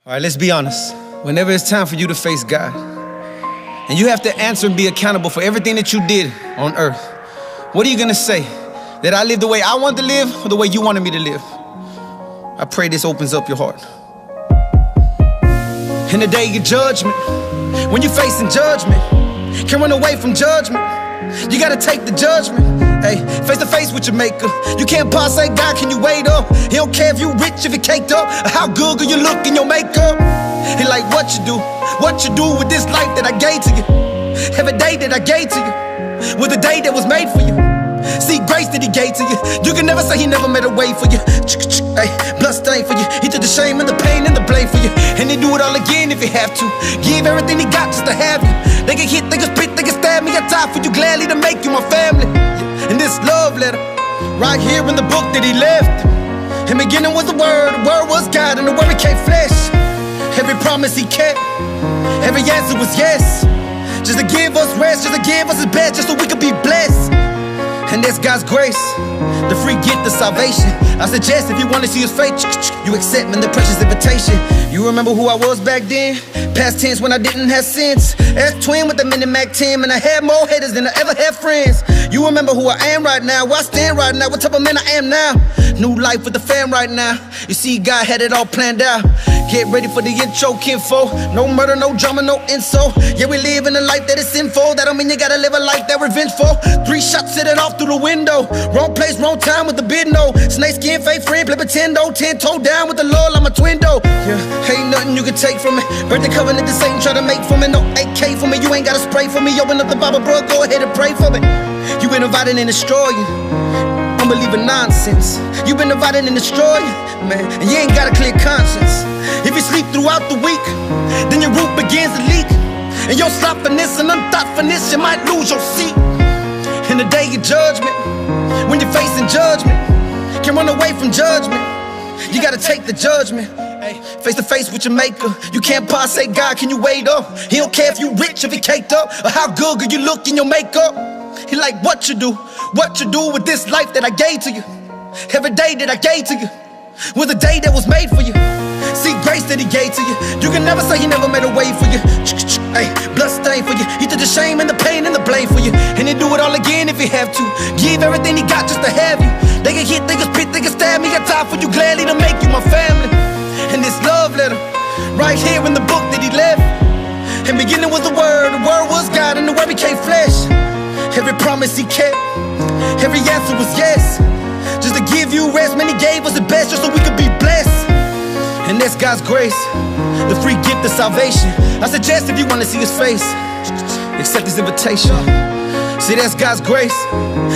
All right, let's be honest. Whenever it's time for you to face God, and you have to answer and be accountable for everything that you did on earth, what are you gonna say? That I lived the way I wanted to live or the way you wanted me to live? I pray this opens up your heart. In the day of judgment, when you're facing judgment, can't run away from judgment. You gotta take the judgment. Hey, face to face with your maker. You can't pause, say, God, can you wait up? He don't care if you rich, if you caked up, or how good you look in your makeup. He like what you do with this life that I gave to you. Every day that I gave to you was the day that was made for you. See, grace that he gave to you. You can never say he never made a way for you. Hey, blood stain for you. He took the shame and the pain and the blame for you. And he do it all again if he have to. Give everything he got just to have you. They can hit, they can spit, they can stab me. I die for you gladly to make you my family. And this love letter, right here in the book that he left. In the beginning was the word was God, and the word became flesh. Every promise he kept, every answer was yes. Just to give us rest, just to give us his best, just so we could be blessed. And that's God's grace, the free gift of salvation. I suggest if you want to see his face, you accept me the precious invitation. You remember who I was back then? Past tense when I didn't have sense. S-twin with the Mini-Mac 10, and I had more haters than I ever had friends. You remember who I am right now, where I stand right now, what type of man I am now. New life with the fam right now. You see, God had it all planned out. Get ready for the intro, kinfo. No murder, no drama, no insult. Yeah, we live in a life that is sinful. That don't mean you gotta live a life that revengeful. 3 shots, set it off through the window. Wrong place, wrong time with the bid no. Snake skin, fake friend, play pretendo. 10 toe down with the Lord, I'm a twin though. Yeah, ain't nothing you can take from me. Break the covenant that Satan try to make for me. No AK for me, you ain't gotta spray for me. Open up the Bible, bro, go ahead and pray for me. You been invited and destroying unbelieving nonsense. You been invited and destroying, man, and you ain't got a clear conscience. If you sleep throughout the week, then your root begins to leak. And your sloppiness and unthoughtfulness, you might lose your seat. In the day of judgment, when you're facing judgment, can't run away from judgment. You gotta take the judgment. Face to face with your maker. You can't pause, say, God, can you wait up? He don't care if you rich, if you caked up, or how good you look in your makeup. He like what you do with this life that I gave to you. Every day that I gave to you was the day that was made for you. See, grace that he gave to you. You can never say he never made a way for you. Hey, blood stain for you. He took the shame and the pain and the blame for you. And he'll do it all again if he have to. Give everything he got just to have you. They can hit, they can spit, they can stab me. I die for you gladly to make you my family. And this love letter, right here in the book that he left. In the beginning was the word was God, and the word became flesh. Every promise he kept, every answer was yes. Just to give you rest, man, he gave us the best just so we could be blessed. And that's God's grace, the free gift of salvation. I suggest if you want to see his face, accept his invitation. See, that's God's grace,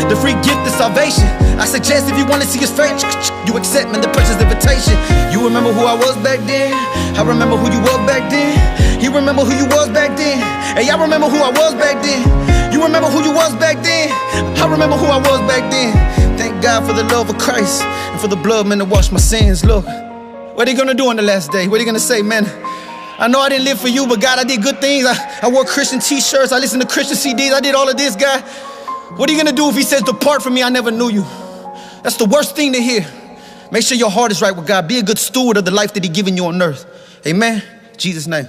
the free gift of salvation. I suggest if you want to see his face, you accept me the precious invitation. You remember who I was back then? I remember who you was back then. You remember who you was back then? Hey, I remember who I was back then. You remember who you was back then? I remember who I was back then. Thank God for the love of Christ and for the blood, man, to wash my sins. Look, what are you gonna do on the last day? What are you gonna say, man? I know I didn't live for you, but God, I did good things. I wore Christian t-shirts, I listened to Christian CDs, I did all of this, God. What are you gonna do if he says, depart from me, I never knew you? That's the worst thing to hear. Make sure your heart is right with God. Be a good steward of the life that he given you on earth. Amen. In Jesus' name.